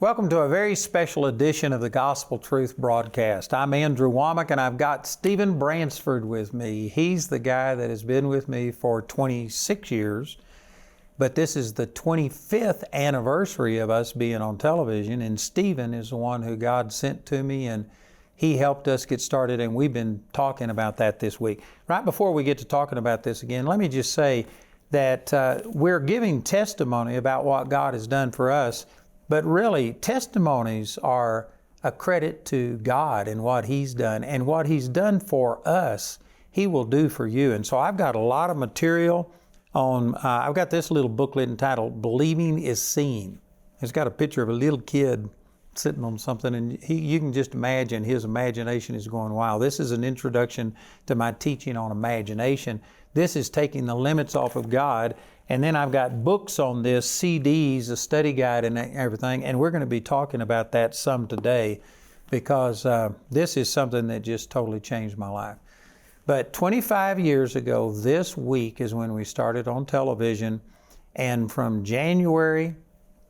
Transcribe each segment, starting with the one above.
Welcome to a very special edition of the Gospel Truth broadcast. I'm Andrew Wommack, and I've got Stephen Bransford with me. He's the guy that has been with me for 26 years, but this is the 25th anniversary of us being on television, and Stephen is the one who God sent to me, and he helped us get started, and we've been talking about that this week. Right before we get to talking about this again, let me just say that we're giving testimony about what God has done for us. But really, testimonies are a credit to God and what He's done. And what He's done for us, He will do for you. And so I've got a lot of material on, I've got this little booklet entitled, Believing is Seen. It's got a picture of a little kid sitting on something, and you can just imagine his imagination is going wild. This is an introduction to my teaching on imagination. This is taking the limits off of God. And then I've got books on this, CDs, a study guide and everything, and we're going to be talking about that some today because this is something that just totally changed my life. But 25 years ago, this week is when we started on television, and from January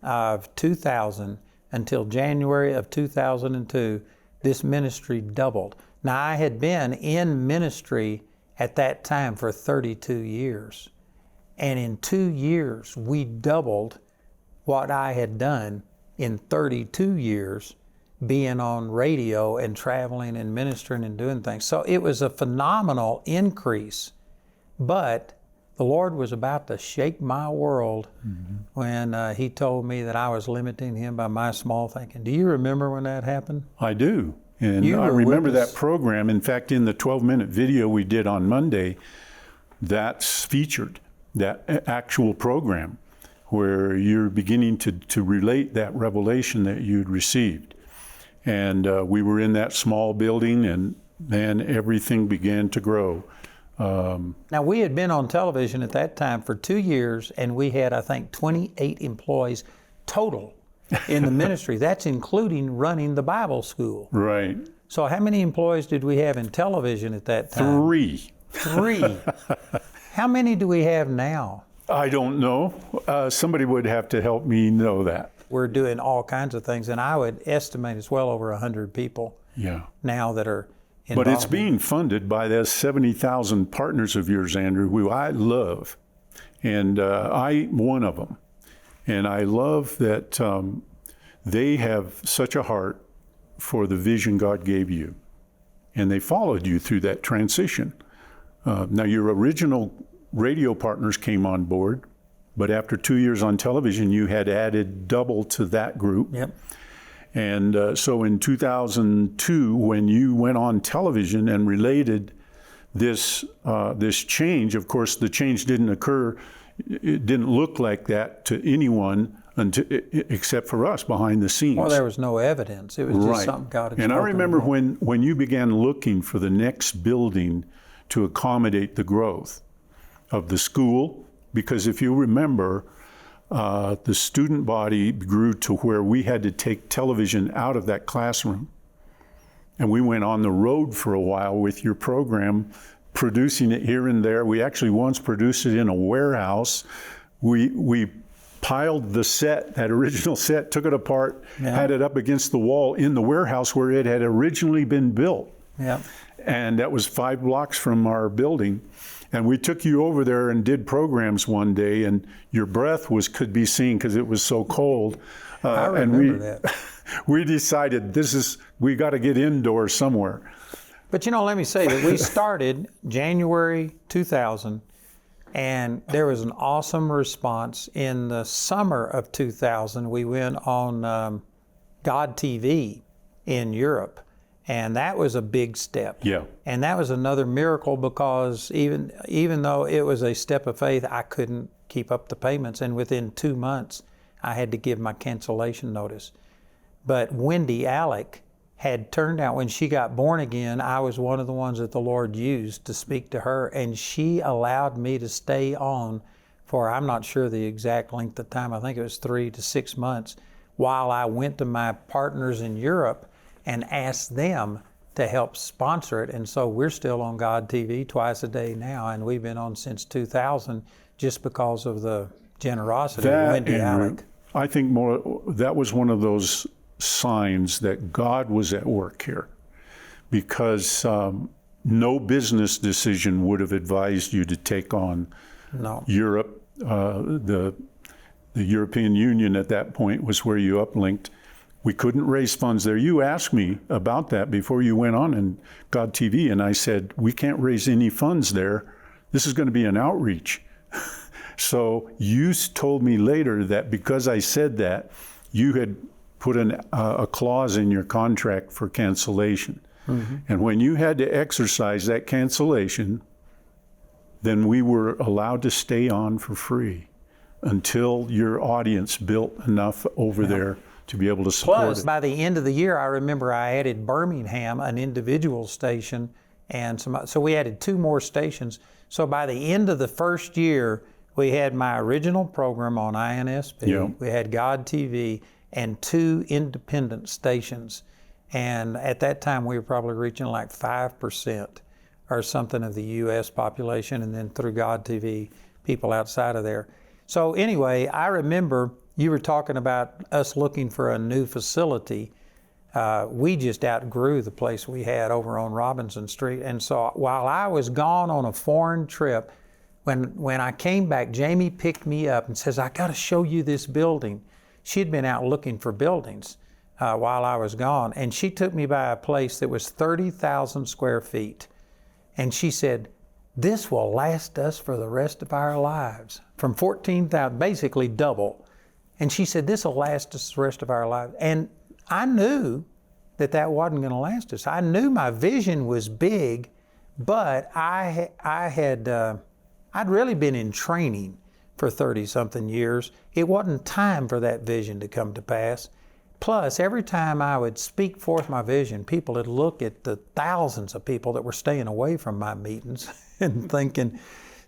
of 2000 until January of 2002, this ministry doubled. Now, I had been in ministry at that time for 32 years. And in 2 years, we doubled what I had done in 32 years being on radio and traveling and ministering and doing things. So it was a phenomenal increase. But the Lord was about to shake my world when He told me that I was limiting Him by my small thinking. Do you remember when that happened? I do. And I remember that program. In fact, in the 12-minute video we did on Monday, that's featured. That actual program where you're beginning to relate that revelation that you'd received. And we were in that small building, and then everything began to grow. Now, we had been on television at that time for 2 years, and we had, I think, 28 employees total in the ministry. That's including running the Bible school. Right. So how many employees did we have in television at that time? Three. How many do we have now? I don't know. Somebody would have to help me know that. We're doing all kinds of things, and I would estimate it's well over 100 people now that are involved. But it's being funded by those 70,000 partners of yours, Andrew, who I love. And I'm one of them. And I love that they have such a heart for the vision God gave you. And they followed you through that transition. Now, your original radio partners came on board, but after 2 years on television, you had added double to that group. Yep. And so in 2002, when you went on television and related this change, of course, the change didn't occur. It didn't look like that to anyone except for us behind the scenes. Well, there was no evidence. It was just something God had spoken. And I remember when you began looking for the next building to accommodate the growth of the school, because if you remember, the student body grew to where we had to take television out of that classroom. And we went on the road for a while with your program, producing it here and there. We actually once produced it in a warehouse. We piled the set, that original set, took it apart, had it up against the wall in the warehouse where it had originally been built. Yeah. And that was 5 blocks from our building. And we took you over there and did programs one day, and your breath could be seen because it was so cold. I remember that. We decided we got to get indoors somewhere. But let me say that we started January 2000, and there was an awesome response. In the summer of 2000, we went on God TV in Europe. And that was a big step. Yeah. And that was another miracle because even though it was a step of faith, I couldn't keep up the payments. And within 2 months, I had to give my cancellation notice. But 𝗵𝗵𝗃 had turned out, when she got born again, I was one of the ones that the Lord used to speak to her. And she allowed me to stay on for, I'm not sure the exact length of time, I think it was 3 to 6 months, while I went to my partners in Europe and asked them to help sponsor it. And so we're still on God TV twice a day now, and we've been on since 2000 just because of the generosity of 𝗵𝗵𝗃. I think that was one of those signs that God was at work here, because no business decision would have advised you to take on Europe. The European Union at that point was where you uplinked. We couldn't raise funds there. You asked me about that before you went on in God TV, and I said, we can't raise any funds there. This is going to be an outreach. So you told me later that because I said that, you had put a clause in your contract for cancellation. Mm-hmm. And when you had to exercise that cancellation, then we were allowed to stay on for free until your audience built enough over there to be able to support Plus, it. by the end of the year, I remember I added Birmingham, an individual station, and so we added 2 more stations. So by the end of the first year, we had my original program on INSP, we had God TV, and 2 independent stations. And at that time, we were probably reaching like 5% or something of the U.S. population, and then through God TV, people outside of there. So anyway, I remember you were talking about us looking for a new facility. We just outgrew the place we had over on Robinson Street. And so while I was gone on a foreign trip, when I came back, Jamie picked me up and says, I got to show you this building. She'd been out looking for buildings while I was gone. And she took me by a place that was 30,000 square feet. And she said, this will last us for the rest of our lives. From 14,000, basically double. And she said, this will last us the rest of our lives. And I knew that wasn't going to last us. I knew my vision was big, but I'd really been in training for 30-something years. It wasn't time for that vision to come to pass. Plus, every time I would speak forth my vision, people would look at the thousands of people that were staying away from my meetings and thinking,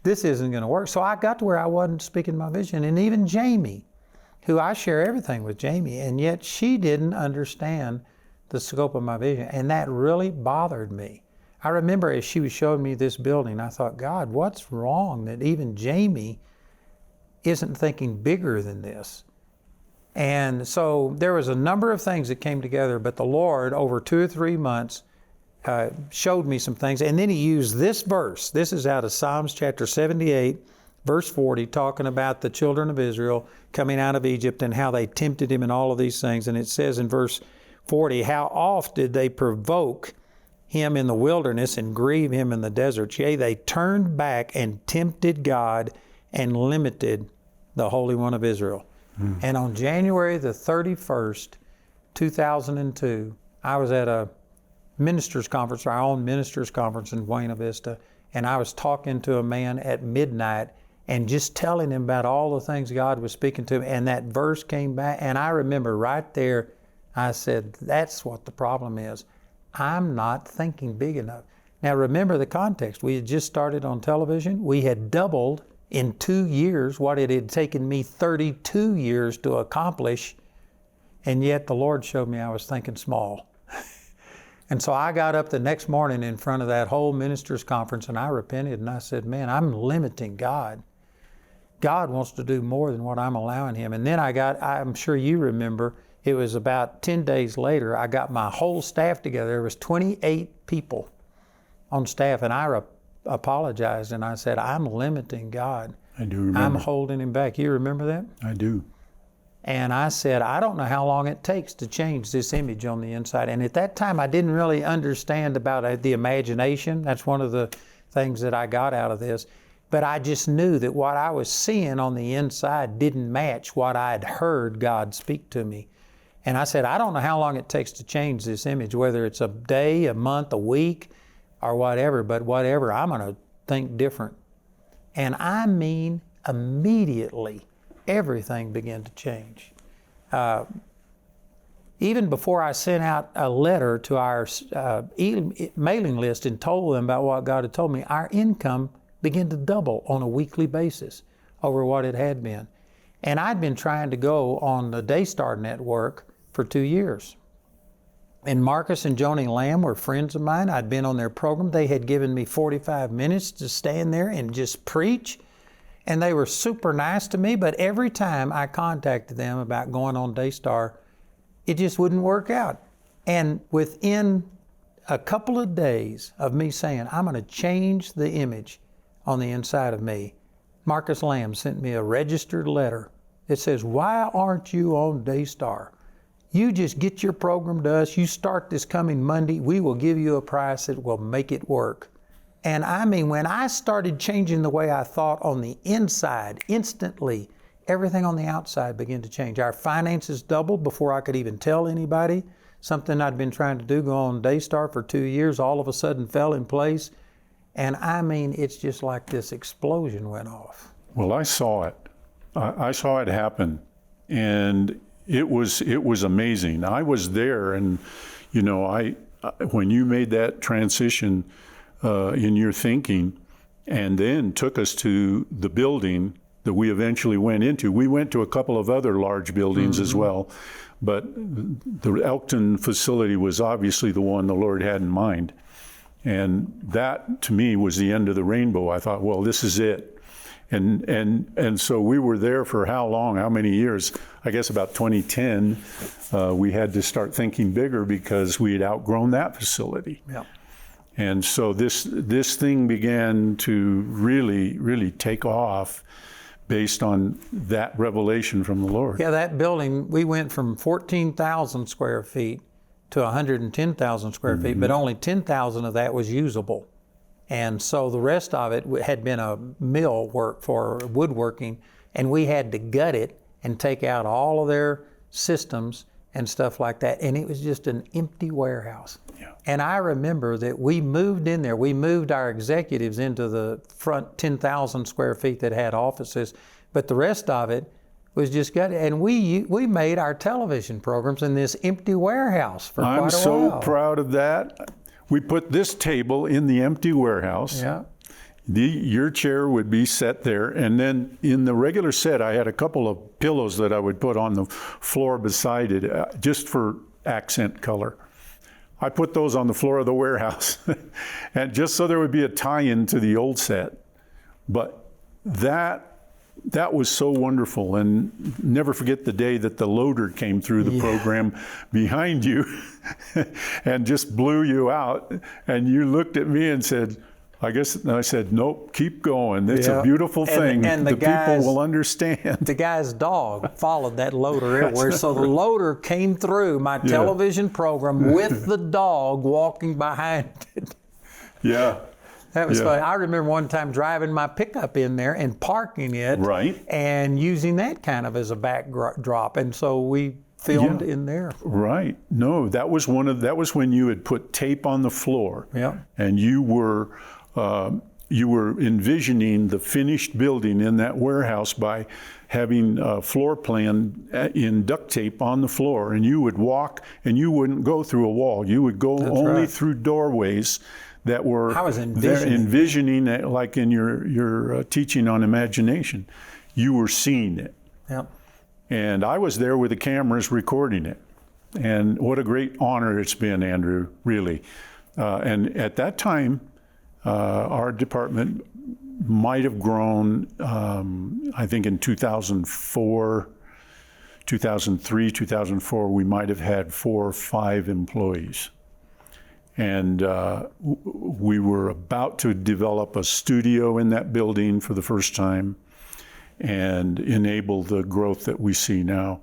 this isn't going to work. So I got to where I wasn't speaking my vision. And even Jamie, who I share everything with Jamie, and yet she didn't understand the scope of my vision. And that really bothered me. I remember as she was showing me this building, I thought, God, what's wrong that even Jamie isn't thinking bigger than this? And so there was a number of things that came together, but the Lord, over 2 or 3 months, showed me some things. And then he used this verse. This is out of Psalms chapter 78, verse 40, talking about the children of Israel coming out of Egypt and how they tempted him and all of these things. And it says in verse 40, how oft did they provoke him in the wilderness and grieve him in the desert? Yea, they turned back and tempted God and limited the Holy One of Israel. And on January the 31st, 2002, I was at a ministers conference, our own ministers conference in Buena Vista, and I was talking to a man at midnight and just telling him about all the things God was speaking to him, and that verse came back, and I remember right there, I said, that's what the problem is. I'm not thinking big enough. Now remember the context. We had just started on television. We had doubled in 2 years what it had taken me 32 years to accomplish, and yet the Lord showed me I was thinking small. And so I got up the next morning in front of that whole ministers conference and I repented and I said, man, I'm limiting God. God wants to do more than what I'm allowing him. And then I'm sure you remember, it was about 10 days later, I got my whole staff together. There was 28 people on staff, and I apologized and I said, I'm limiting God. I do remember. I'm holding him back. You remember that? I do. And I said, I don't know how long it takes to change this image on the inside. And at that time, I didn't really understand about the imagination. That's one of the things that I got out of this. But I just knew that what I was seeing on the inside didn't match what I'd heard God speak to me. And I said, I don't know how long it takes to change this image, whether it's a day, a month, a week, or whatever, but whatever, I'm going to think different. And I mean, immediately, everything began to change. Even before I sent out a letter to our mailing list and told them about what God had told me, our income began to double on a weekly basis over what it had been. And I'd been trying to go on the Daystar Network for 2 years. And Marcus and Joni Lamb were friends of mine. I'd been on their program. They had given me 45 minutes to stand there and just preach. And they were super nice to me, but every time I contacted them about going on Daystar, it just wouldn't work out. And within a couple of days of me saying, I'm going to change the image on the inside of me, Marcus Lamb sent me a registered letter. It says, why aren't you on Daystar? You just get your program to us. You start this coming Monday. We will give you a price that will make it work. And I mean, when I started changing the way I thought on the inside, instantly, everything on the outside began to change. Our finances doubled before I could even tell anybody. Something I'd been trying to do, go on Daystar for 2 years, all of a sudden fell in place. And I mean, it's just like this explosion went off. Well, I saw it. I saw it happen. And it was amazing. I was there, and you know, when you made that transition in your thinking, and then took us to the building that we eventually went into. We went to a couple of other large buildings as well, but the Elkton facility was obviously the one the Lord had in mind. And that, to me, was the end of the rainbow. I thought, well, this is it. And so we were there for how long, how many years? I guess about 2010, we had to start thinking bigger because we had outgrown that facility. Yeah. And so this thing began to really take off based on that revelation from the Lord. Yeah, that building, we went from 14,000 square feet to 110,000 square feet, but only 10,000 of that was usable. And so the rest of it had been a mill work for woodworking, and we had to gut it and take out all of their systems and stuff like that. And it was just an empty warehouse. Yeah. And I remember that we moved in there. We moved our executives into the front 10,000 square feet that had offices, but the rest of it was just gutted. And we made our television programs in this empty warehouse for quite a while. I'm so proud of that. We put this table in the empty warehouse. Yeah. Your chair would be set there, and then in the regular set, I had a couple of pillows that I would put on the floor beside it, just for accent color. I put those on the floor of the warehouse, and just so there would be a tie-in to the old set. But that was so wonderful, and never forget the day that the loader came through the program behind you and just blew you out, and you looked at me and said, I said, nope, keep going. It's a beautiful thing. And the people will understand. The guy's dog followed that loader everywhere. So the loader came through my television program with the dog walking behind it. Yeah. That was funny. I remember one time driving my pickup in there and parking it. Right. And using that kind of as a backdrop. And so we filmed in there. Right. No, that was when you had put tape on the floor. Yeah. And you were envisioning the finished building in that warehouse by having a floor plan in duct tape on the floor, and you would walk and you wouldn't go through a wall. You would go only through doorways that were I was envisioning it, like in your teaching on imagination. You were seeing it. Yep. And I was there with the cameras recording it. And what a great honor it's been, Andrew, really. And at that time, our department might have grown, I think in 2004, 2003, 2004, we might have had 4 or 5 employees. And we were about to develop a studio in that building for the first time and enable the growth that we see now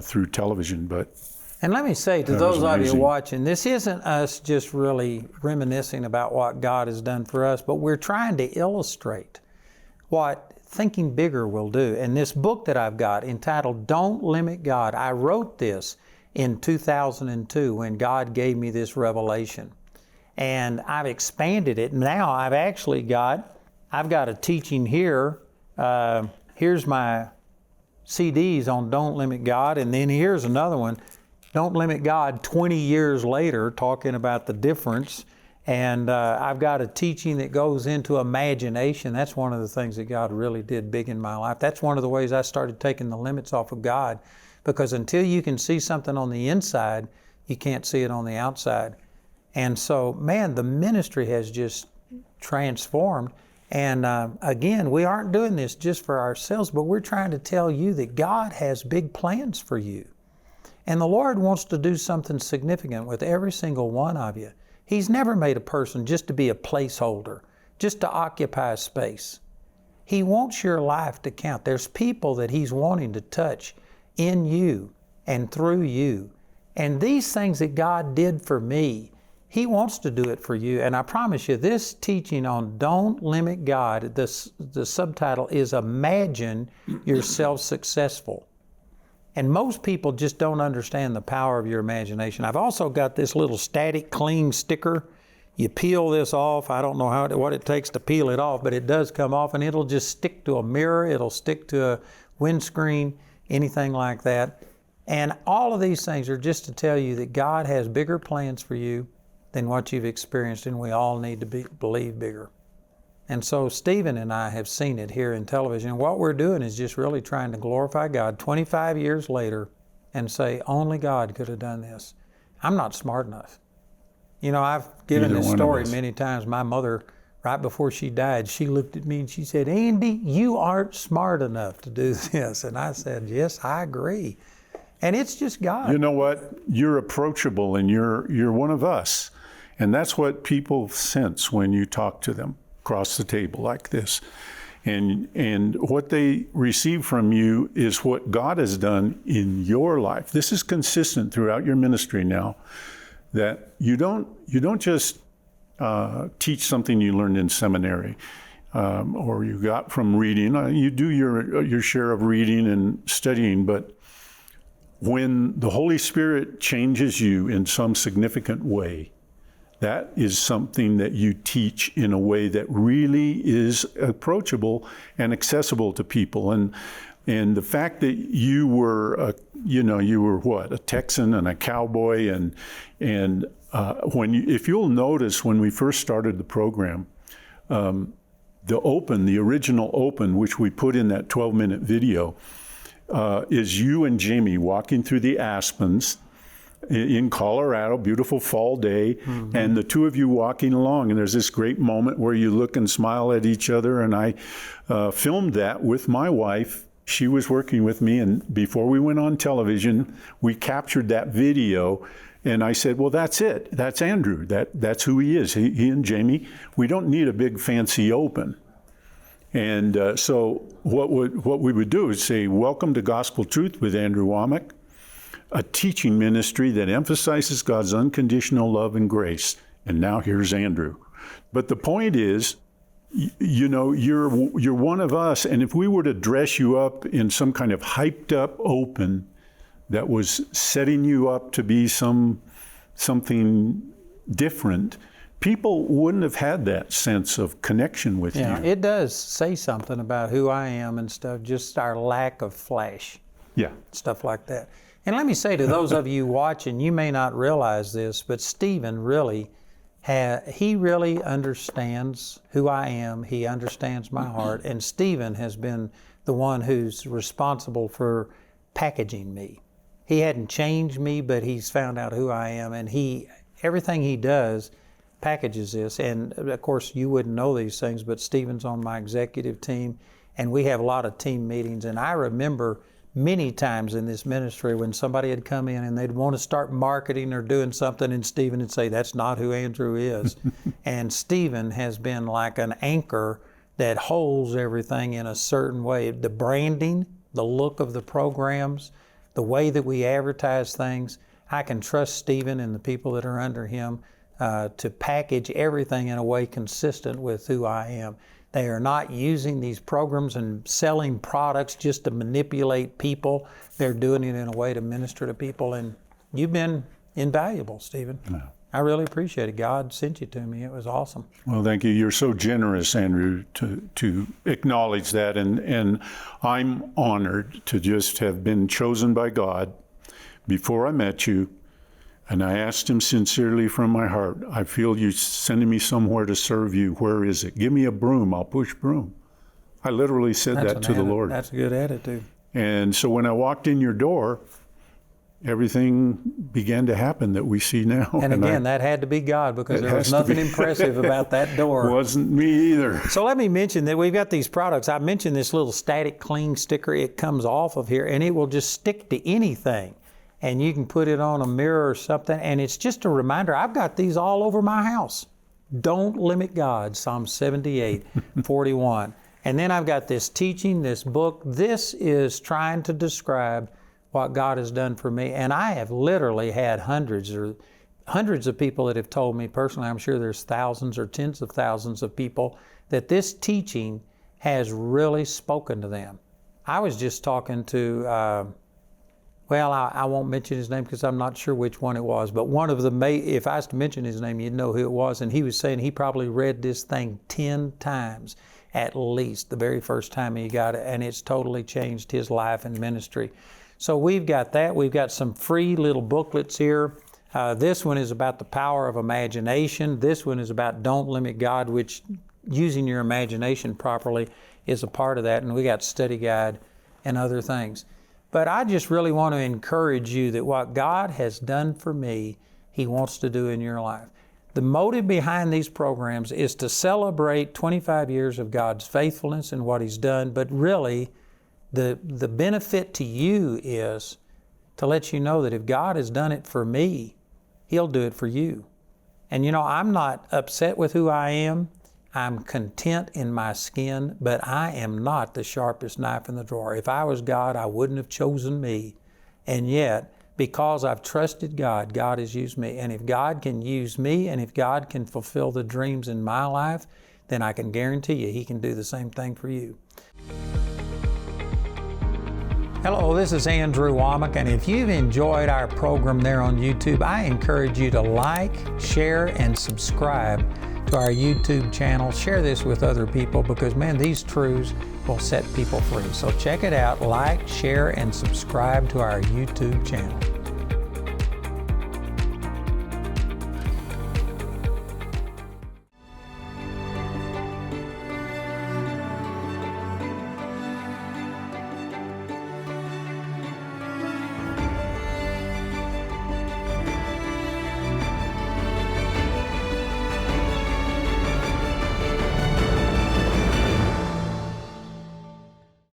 through television. And let me say to those of you watching, this isn't us just really reminiscing about what God has done for us, but we're trying to illustrate what thinking bigger will do. And this book that I've got entitled Don't Limit God, I wrote this in 2002 when God gave me this revelation. And I've expanded it. Now I've got a teaching here. Here's my CDs on Don't Limit God, and then here's another one, Don't Limit God 20 years later, talking about the difference. And I've got a teaching that goes into imagination. That's one of the things that God really did big in my life. That's one of the ways I started taking the limits off of God, because until you can see something on the inside, you can't see it on the outside. And so, man, the ministry has just transformed. And again, we aren't doing this just for ourselves, but we're trying to tell you that God has big plans for you. And the Lord wants to do something significant with every single one of you. He's never made a person just to be a placeholder, just to occupy space. He wants your life to count. There's people that He's wanting to touch in you and through you. And these things that God did for me, He wants to do it for you. And I promise you, this teaching on Don't Limit God, the subtitle is Imagine Yourself Successful. And most people just don't understand the power of your imagination. I've also got this little static cling sticker. You peel this off. I don't know what it takes to peel it off, but it does come off, and it'll just stick to a mirror. It'll stick to a windscreen, anything like that. And all of these things are just to tell you that God has bigger plans for you than what you've experienced, and we all need to believe bigger. And so Stephen and I have seen it here in television. What we're doing is just really trying to glorify God 25 years later and say, only God could have done this. I'm not smart enough. You know, I've given this story many times. My mother, right before she died, she looked at me and she said, Andy, you aren't smart enough to do this. And I said, yes, I agree. And it's just God. You know what? You're approachable and you're one of us. And that's what people sense when you talk to them across the table like this. And what they receive from you is what God has done in your life. This is consistent throughout your ministry now, that you don't just teach something you learned in seminary or you got from reading. You do your share of reading and studying, but when the Holy Spirit changes you in some significant way, that is something that you teach in a way that really is approachable and accessible to people. And the fact that you were, a Texan and a cowboy, and if you'll notice when we first started the program, the original open, which we put in that 12-minute video, is you and Jamie walking through the aspens in Colorado, beautiful fall day, and the two of you walking along, and there's this great moment where you look and smile at each other, and I filmed that with my wife. She was working with me, and before we went on television, we captured that video, and I said, well, that's it. That's Andrew. That's who he is. He and Jamie, we don't need a big fancy open. And so what we would do is say, welcome to Gospel Truth with Andrew Wommack, a teaching ministry that emphasizes God's unconditional love and grace. And now here's Andrew. But the point is, you're one of us, and if we were to dress you up in some kind of hyped up open that was setting you up to be something different, people wouldn't have had that sense of connection with you. It does say something about who I am and stuff, just our lack of flash. Yeah. Stuff like that. And let me say to those of you watching, you may not realize this, but Stephen really understands who I am. He understands my heart. And Stephen has been the one who's responsible for packaging me. He hadn't changed me, but he's found out who I am. And everything he does packages this. And of course, you wouldn't know these things, but Stephen's on my executive team, and we have a lot of team meetings. And I remember many times in this ministry when somebody had come in and they'd want to start marketing or doing something, and Stephen would say, that's not who Andrew is. And Stephen has been like an anchor that holds everything in a certain way. The branding, the look of the programs, the way that we advertise things, I can trust Stephen and the people that are under him to package everything in a way consistent with who I am. They are not using these programs and selling products just to manipulate people. They're doing it in a way to minister to people. And you've been invaluable, Stephen. No. I really appreciate it. God sent you to me. It was awesome. Well, thank you. You're so generous, Andrew, to acknowledge that. And I'm honored to just have been chosen by God before I met you. And I asked him sincerely from my heart, I feel you sending me somewhere to serve you. Where is it? Give me a broom. I'll push broom. I literally said that to the Lord. That's a good attitude. And so when I walked in your door, everything began to happen that we see now. And again, that had to be God, because there was nothing impressive about that door. Wasn't me either. So let me mention that we've got these products. I mentioned this little static cling sticker. It comes off of here and it will just stick to anything. And you can put it on a mirror or something. And it's just a reminder. I've got these all over my house. Don't limit God, Psalm 78:41. And then I've got this teaching, this book. This is trying to describe what God has done for me. And I have literally had hundreds of people that have told me personally. I'm sure there's thousands or tens of thousands of people that this teaching has really spoken to them. I was just talking to, I won't mention his name because I'm not sure which one it was, but one of the, if I was to mention his name, you'd know who it was. And he was saying he probably read this thing 10 times at least, the very first time he got it, and it's totally changed his life and ministry. So we've got that. We've got some free little booklets here. This one is about the power of imagination. This one is about don't limit God, which using your imagination properly is a part of that. And we got study guide and other things. But I just really want to encourage you that what God has done for me, He wants to do in your life. The motive behind these programs is to celebrate 25 years of God's faithfulness and what He's done, but really, the benefit to you is to let you know that if God has done it for me, He'll do it for you. And you know, I'm not upset with who I am. I'm content in my skin, but I am not the sharpest knife in the drawer. If I was God, I wouldn't have chosen me. And yet, because I've trusted God, God has used me. And if God can use me, and if God can fulfill the dreams in my life, then I can guarantee you He can do the same thing for you. Hello, this is Andrew Wommack, and if you've enjoyed our program there on YouTube, I encourage you to like, share, and subscribe to our YouTube channel. Share this with other people because, man, these truths will set people free. So check it out, like, share, and subscribe to our YouTube channel.